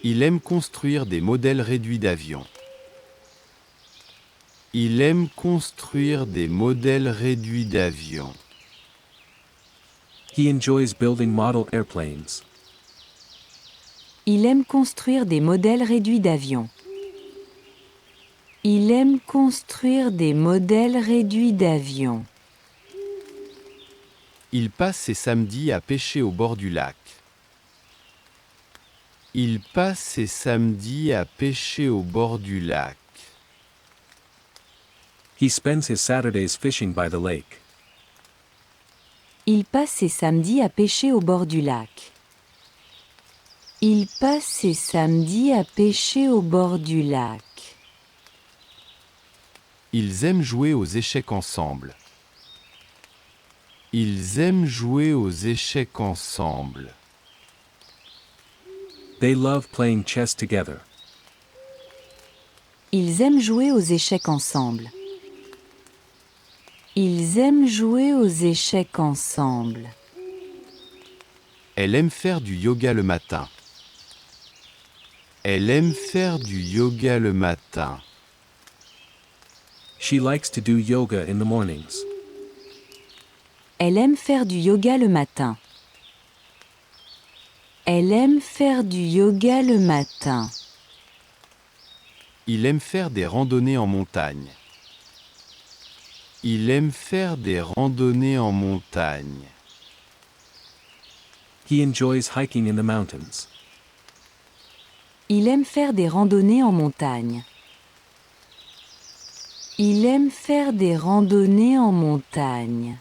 Il aime construire des modèles réduits d'avions. Il aime construire des modèles réduits d'avions. He enjoys building model airplanes. Il aime construire des modèles réduits d'avions. Il aime construire des modèles réduits d'avions. Il passe ses samedis à pêcher au bord du lac. Il passe ses samedis à pêcher au bord du lac. He spends his Saturdays fishing by the lake. Il passe ses samedis à pêcher au bord du lac. Il passe ses samedis à pêcher au bord du lac. Ils aiment jouer aux échecs ensemble. Ils aiment jouer aux échecs ensemble. They love playing chess together. Ils aiment jouer aux échecs ensemble. Ils aiment jouer aux échecs ensemble. Elle aime faire du yoga le matin. Elle aime faire du yoga le matin. She likes to do yoga in the mornings. Elle aime faire du yoga le matin. Elle aime faire du yoga le matin. Il aime faire des randonnées en montagne. Il aime faire des randonnées en montagne. He enjoys hiking in the mountains. Il aime faire des randonnées en montagne. Il aime faire des randonnées en montagne.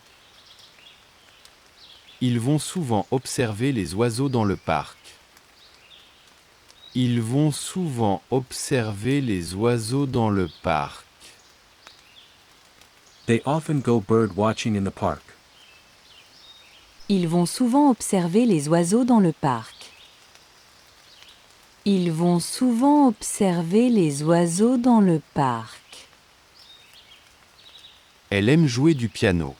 Ils vont souvent observer les oiseaux dans le parc. Ils vont souvent observer les oiseaux dans le parc. They often go bird watching in the park. Ils vont souvent observer les oiseaux dans le parc. Ils vont souvent observer les oiseaux dans le parc. Elle aime jouer du piano.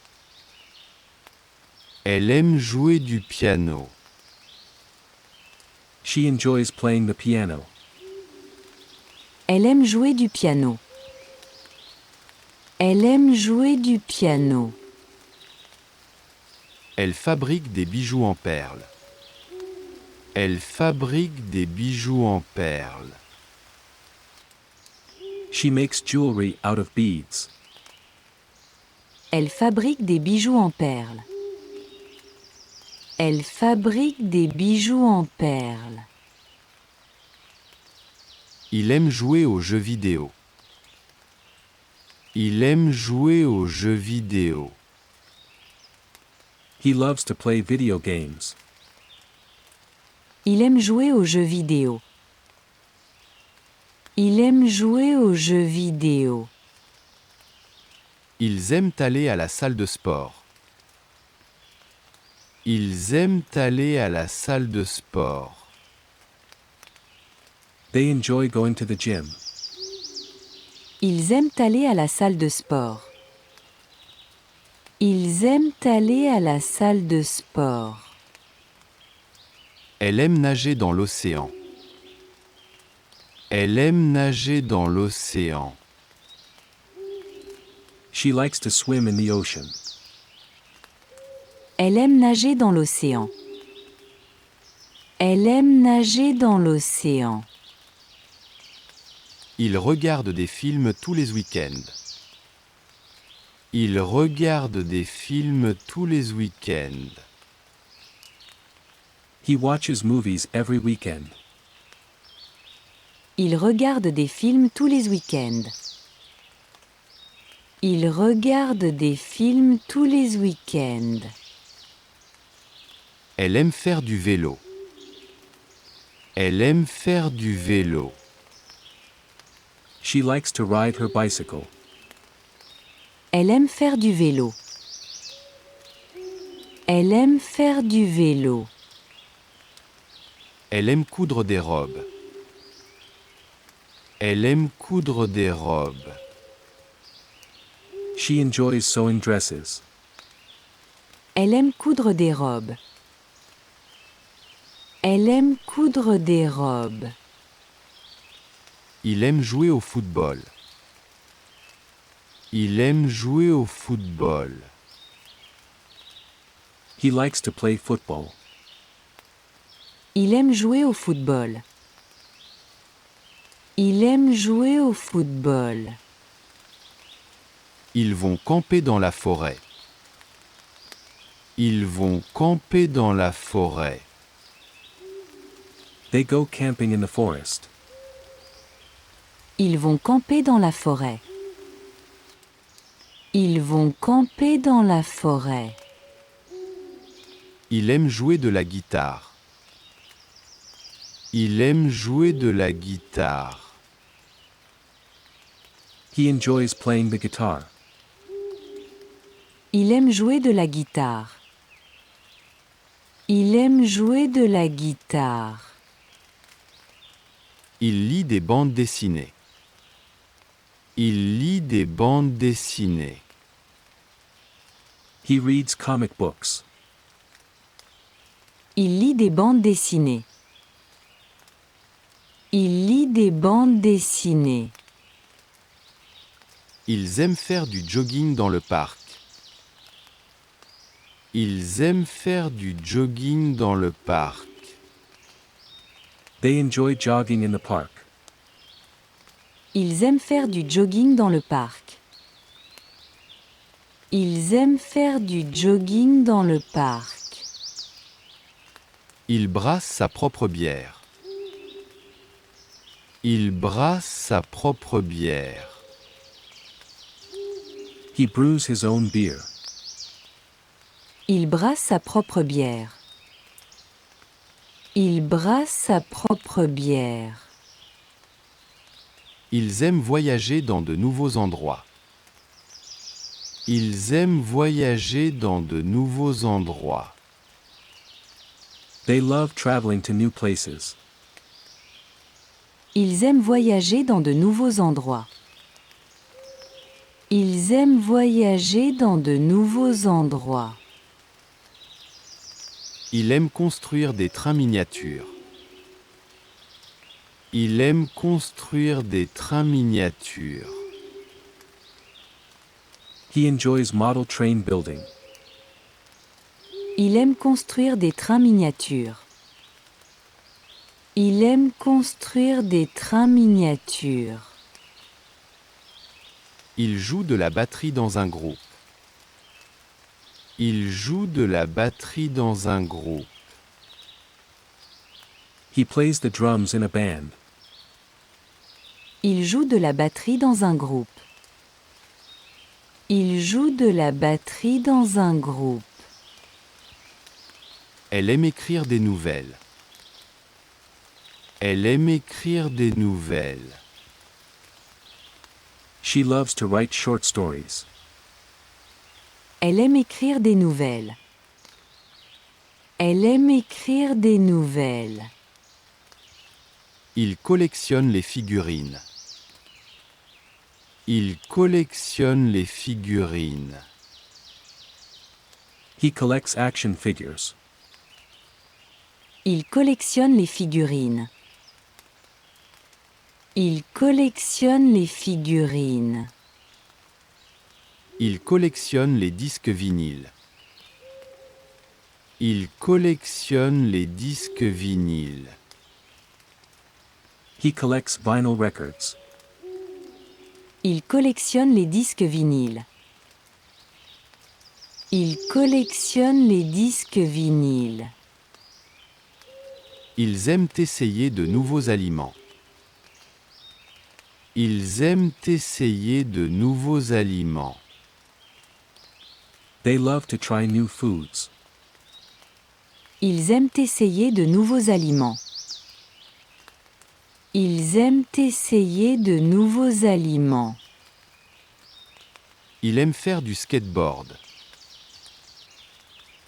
Elle aime jouer du piano. She enjoys playing the piano. Elle aime jouer du piano. Elle aime jouer du piano. Elle fabrique des bijoux en perles. Elle fabrique des bijoux en perles. She makes jewelry out of beads. Elle fabrique des bijoux en perles. Elle fabrique des bijoux en perles. Il aime jouer aux jeux vidéo. Il aime jouer aux jeux vidéo. He loves to play video games. Il aime jouer aux jeux vidéo. Il aime jouer aux jeux vidéo. Ils aiment aller à la salle de sport. Ils aiment aller à la salle de sport. They enjoy going to the gym. Ils aiment aller à la salle de sport. Ils aiment aller à la salle de sport. Elle aime nager dans l'océan. Elle aime nager dans l'océan. She likes to swim in the ocean. Elle aime nager dans l'océan. Elle aime nager dans l'océan. Il regarde des films tous les week-ends. Il regarde des films tous les week-ends. He watches movies every weekend. Il regarde des films tous les week-ends. Il regarde des films tous les week-ends. Elle aime faire du vélo. Elle aime faire du vélo. She likes to ride her bicycle. Elle aime faire du vélo. Elle aime faire du vélo. Elle aime coudre des robes. Elle aime coudre des robes. She enjoys sewing dresses. Elle aime coudre des robes. Elle aime coudre des robes. Il aime jouer au football. Il aime jouer au football. He likes to play football. Il aime jouer au football. Il aime jouer au football. Ils vont camper dans la forêt. Ils vont camper dans la forêt. They go camping in the forest. Ils vont camper dans la forêt. Ils vont camper dans la forêt. Il aime jouer de la guitare. Il aime jouer de la guitare. He enjoys playing the guitar. Il aime jouer de la guitare. Il aime jouer de la guitare. Il lit des bandes dessinées. Il lit des bandes dessinées. He reads comic books. Il lit des bandes dessinées. Il lit des bandes dessinées. Ils aiment faire du jogging dans le parc. Ils aiment faire du jogging dans le parc. They enjoy jogging in the park. Ils aiment faire du jogging dans le parc. Ils aiment faire du jogging dans le parc. Il brasse sa propre bière. Il brasse sa propre bière. He brews his own beer. Il brasse sa propre bière. Il brasse sa propre bière. Ils aiment voyager dans de nouveaux endroits. Ils aiment voyager dans de nouveaux endroits. They love traveling to new places. Ils aiment voyager dans de nouveaux endroits. Ils aiment voyager dans de nouveaux endroits. Il aime construire des trains miniatures. Il aime construire des trains miniatures. He enjoys model train building. Il aime construire des trains miniatures. Il aime construire des trains miniatures. Il joue de la batterie dans un groupe. Il joue de la batterie dans un groupe. He plays the drums in a band. Il joue de la batterie dans un groupe. Il joue de la batterie dans un groupe. Elle aime écrire des nouvelles. Elle aime écrire des nouvelles. She loves to write short stories. Elle aime écrire des nouvelles. Elle aime écrire des nouvelles. Il collectionne les figurines. Il collectionne les figurines. He collects action figures. Il collectionne les figurines. Il collectionne les figurines. Il collectionne les disques vinyles. Il collectionne les disques vinyles. He collects vinyl records. Il collectionne les disques vinyles. Il collectionne les disques vinyles. Ils aiment essayer de nouveaux aliments. Ils aiment essayer de nouveaux aliments. They love to try new foods. Ils aiment essayer de nouveaux aliments. Ils aiment essayer de nouveaux aliments. Il aime faire du skateboard.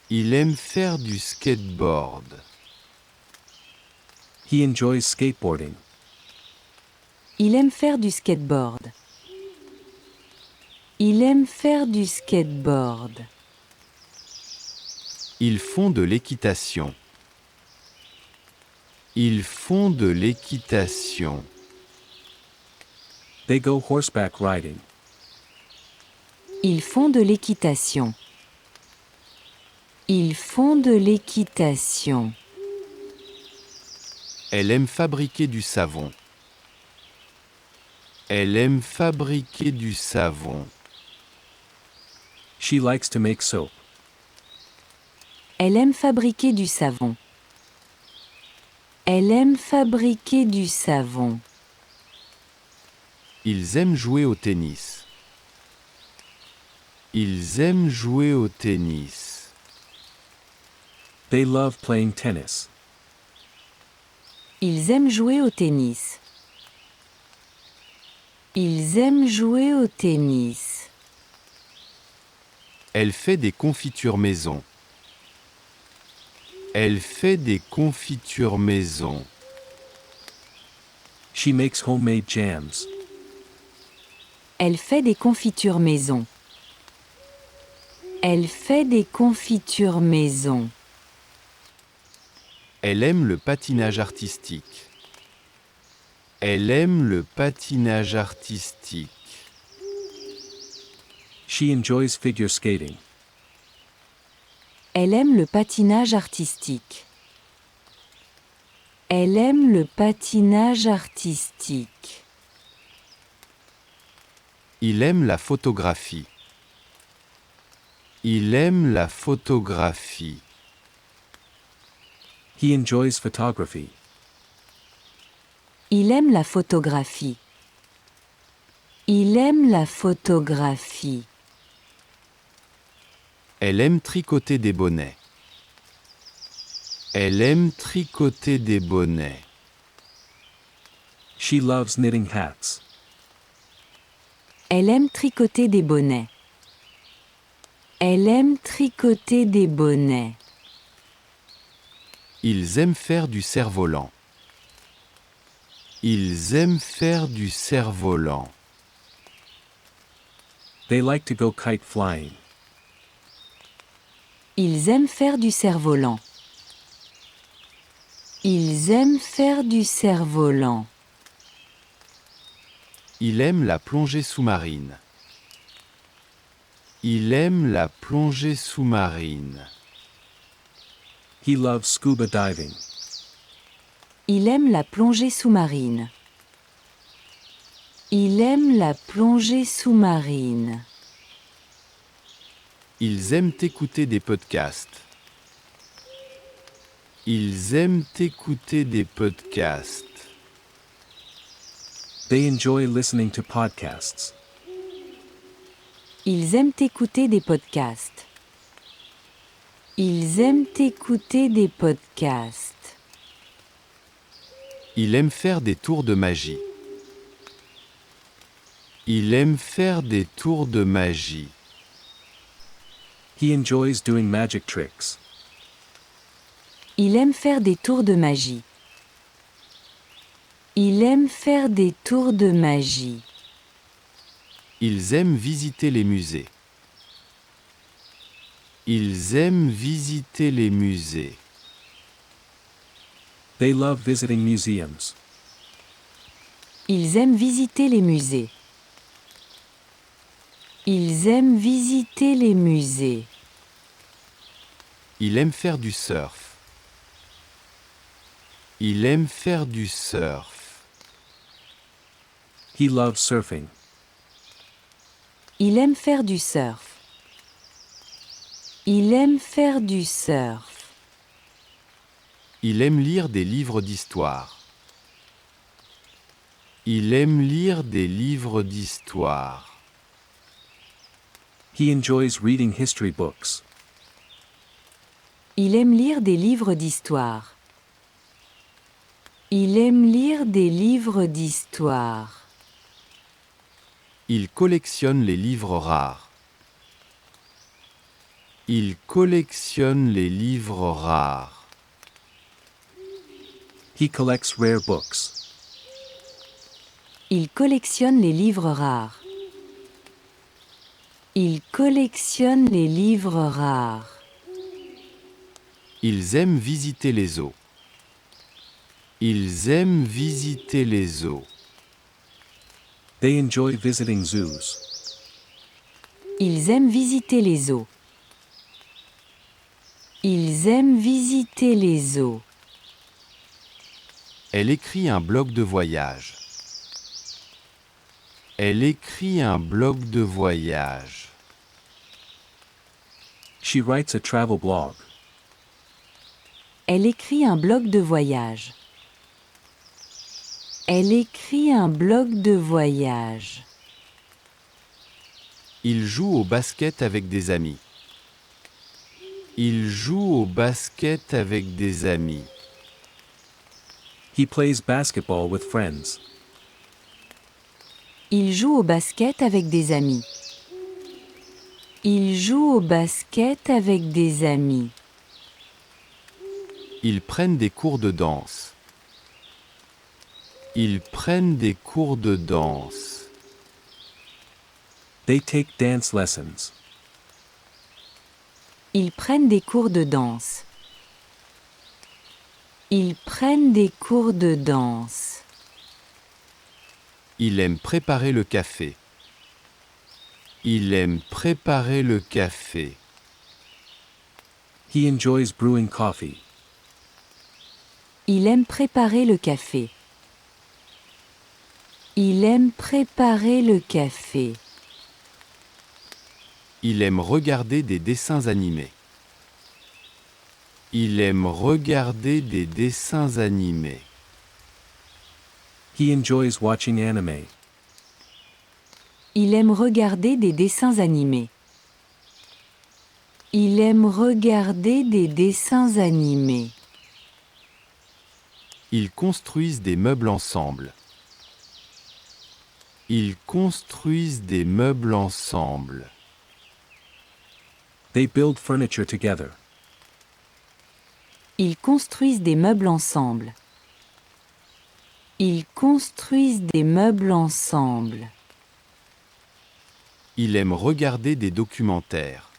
Il aime faire du skateboard. He enjoys skateboarding. Il aime faire du skateboard. Il aime faire du skateboard. Ils font de l'équitation. Ils font de l'équitation. They go horseback riding. Ils font de l'équitation. Ils font de l'équitation. Elle aime fabriquer du savon. Elle aime fabriquer du savon. She likes to make soap. Elle aime fabriquer du savon. Elle aime fabriquer du savon. Ils aiment jouer au tennis. Ils aiment jouer au tennis. They love playing tennis. Ils aiment jouer au tennis. Ils aiment jouer au tennis. Elle fait des confitures maison. Elle fait des confitures maison. She makes homemade jams. Elle fait des confitures maison. Elle fait des confitures maison. Elle aime le patinage artistique. Elle aime le patinage artistique. She enjoys figure skating. Elle aime le patinage artistique. Elle aime le patinage artistique. Il aime la photographie. Il aime la photographie. He enjoys photography. Il aime la photographie. Il aime la photographie. Elle aime tricoter des bonnets. Elle aime tricoter des bonnets. She loves knitting hats. Elle aime tricoter des bonnets. Elle aime tricoter des bonnets. Ils aiment faire du cerf-volant. Ils aiment faire du cerf-volant. They like to go kite flying. Ils aiment faire du cerf-volant. Ils aiment faire du cerf-volant. Il aime la plongée sous-marine. Il aime la plongée sous-marine. He loves scuba diving. Il aime la plongée sous-marine. Il aime la plongée sous-marine. Ils aiment écouter des podcasts. Ils aiment écouter des podcasts. They enjoy listening to podcasts. Ils aiment écouter des podcasts. Ils aiment écouter des podcasts. Il aime faire des tours de magie. Il aime faire des tours de magie. He enjoys doing magic tricks. Il aime faire des tours de magie. Il aime faire des tours de magie. Ils aiment visiter les musées. Ils aiment visiter les musées. They love visiting museums. Ils aiment visiter les musées. Ils aiment visiter les musées. Il aime faire du surf. Il aime faire du surf. He loves surfing. Il aime faire du surf. Il aime faire du surf. Il aime lire des livres d'histoire. Il aime lire des livres d'histoire. He enjoys reading history books. Il aime lire des livres d'histoire. Il aime lire des livres d'histoire. Il collectionne les livres rares. Il collectionne les livres rares. He collects rare books. Il collectionne les livres rares. Il collectionne les livres rares. Ils aiment visiter les eaux. Ils aiment visiter les eaux. They enjoy visiting zoos. Ils aiment visiter les zoos. Ils aiment visiter les zoos. Elle écrit un blog de voyage. Elle écrit un blog de voyage. She writes a travel blog. Elle écrit un blog de voyage. Elle écrit un blog de voyage. Il joue au basket avec des amis. Il joue au basket avec des amis. He plays basketball with friends. Il joue au basket avec des amis. Il joue au basket avec des amis. Ils prennent des cours de danse. Ils prennent des cours de danse. They take dance lessons. Ils prennent des cours de danse. Ils prennent des cours de danse. Il aime préparer le café. Il aime préparer le café. He enjoys brewing coffee. Il aime préparer le café. Il aime préparer le café. Il aime regarder des dessins animés. Il aime regarder des dessins animés. He enjoys watching anime. Il aime regarder des dessins animés. Il aime regarder des dessins animés. Ils construisent des meubles ensemble. Ils construisent des meubles ensemble. They build furniture together. Ils construisent des meubles ensemble. Ils construisent des meubles ensemble. Il aime regarder des documentaires.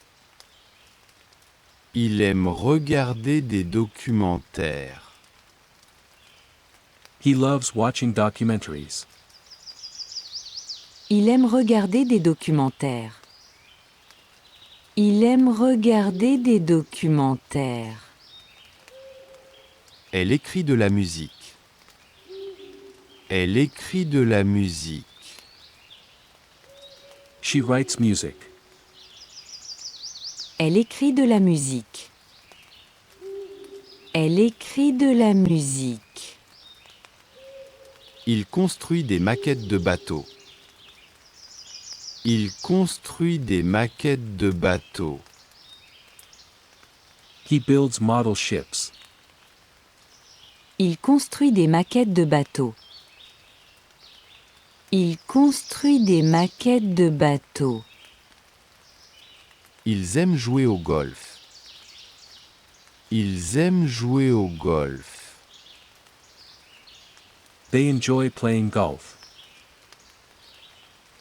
Il aime regarder des documentaires. He loves watching documentaries. Il aime regarder des documentaires. Il aime regarder des documentaires. Elle écrit de la musique. Elle écrit de la musique. She writes music. Elle écrit de la musique. Elle écrit de la musique. Il construit des maquettes de bateaux. Il construit des maquettes de bateaux. He builds model ships. Il construit des maquettes de bateaux. Il construit des maquettes de bateaux. Ils aiment jouer au golf. Ils aiment jouer au golf. They enjoy playing golf.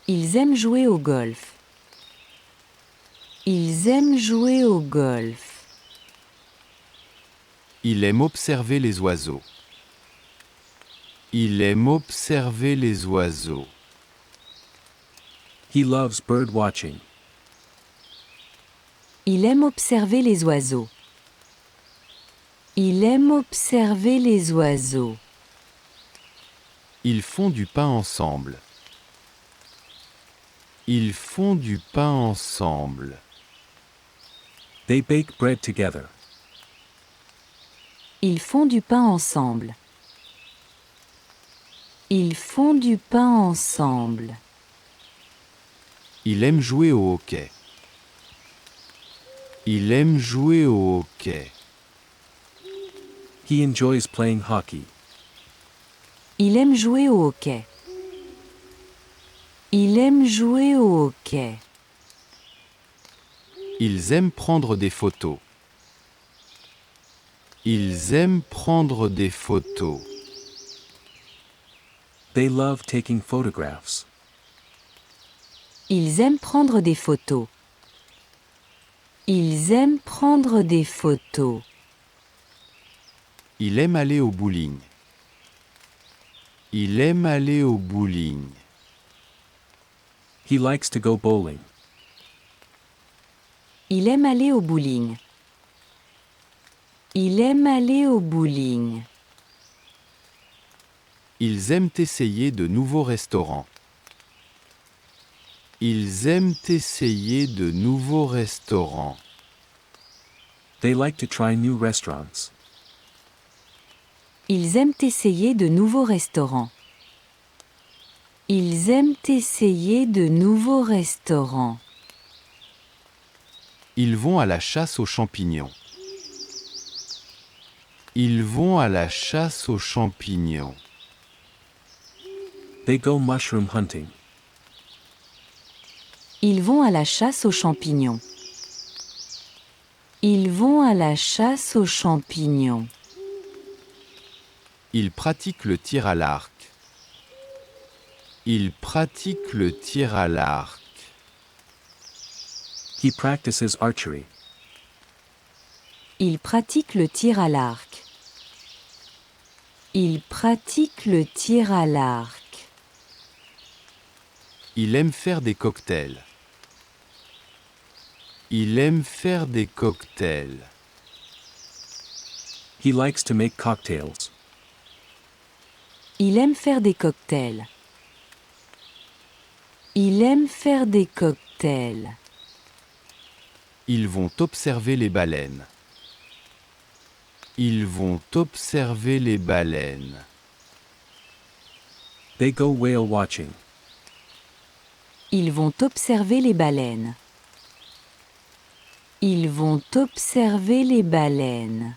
Ils aiment jouer au golf. Ils aiment jouer au golf. Il aime observer les oiseaux. Il aime observer les oiseaux. He loves bird watching. Il aime observer les oiseaux. Il aime observer les oiseaux. Ils font du pain ensemble. Ils font du pain ensemble. They bake bread together. Ils font du pain ensemble. Ils font du pain ensemble. Il aime jouer au hockey. Il aime jouer au hockey. He enjoys playing hockey. Il aime jouer au hockey. Il aime jouer au hockey. Ils aiment prendre des photos. Ils aiment prendre des photos. They love taking photographs. Ils aiment prendre des photos. Ils aiment prendre des photos. Il aime aller au bowling. Il aime aller au bowling. He likes to go bowling. Il aime aller au bowling. Il aime aller au bowling. Ils aiment essayer de nouveaux restaurants. Ils aiment essayer de nouveaux restaurants. They like to try new restaurants. Ils aiment essayer de nouveaux restaurants. Ils aiment essayer de nouveaux restaurants. Ils vont à la chasse aux champignons. Ils vont à la chasse aux champignons. They go mushroom hunting. Ils vont à la chasse aux champignons. Ils vont à la chasse aux champignons. Ils pratiquent le tir à l'arc. Ils pratiquent le tir à l'arc. He practices archery. Il pratique le tir à l'arc. Il pratique le tir à l'arc. Il aime faire des cocktails. Il aime faire des cocktails. He likes to make cocktails. Il aime faire des cocktails. Il aime faire des cocktails. Ils vont observer les baleines. Ils vont observer les baleines. They go whale watching. Ils vont observer les baleines. Ils vont observer les baleines.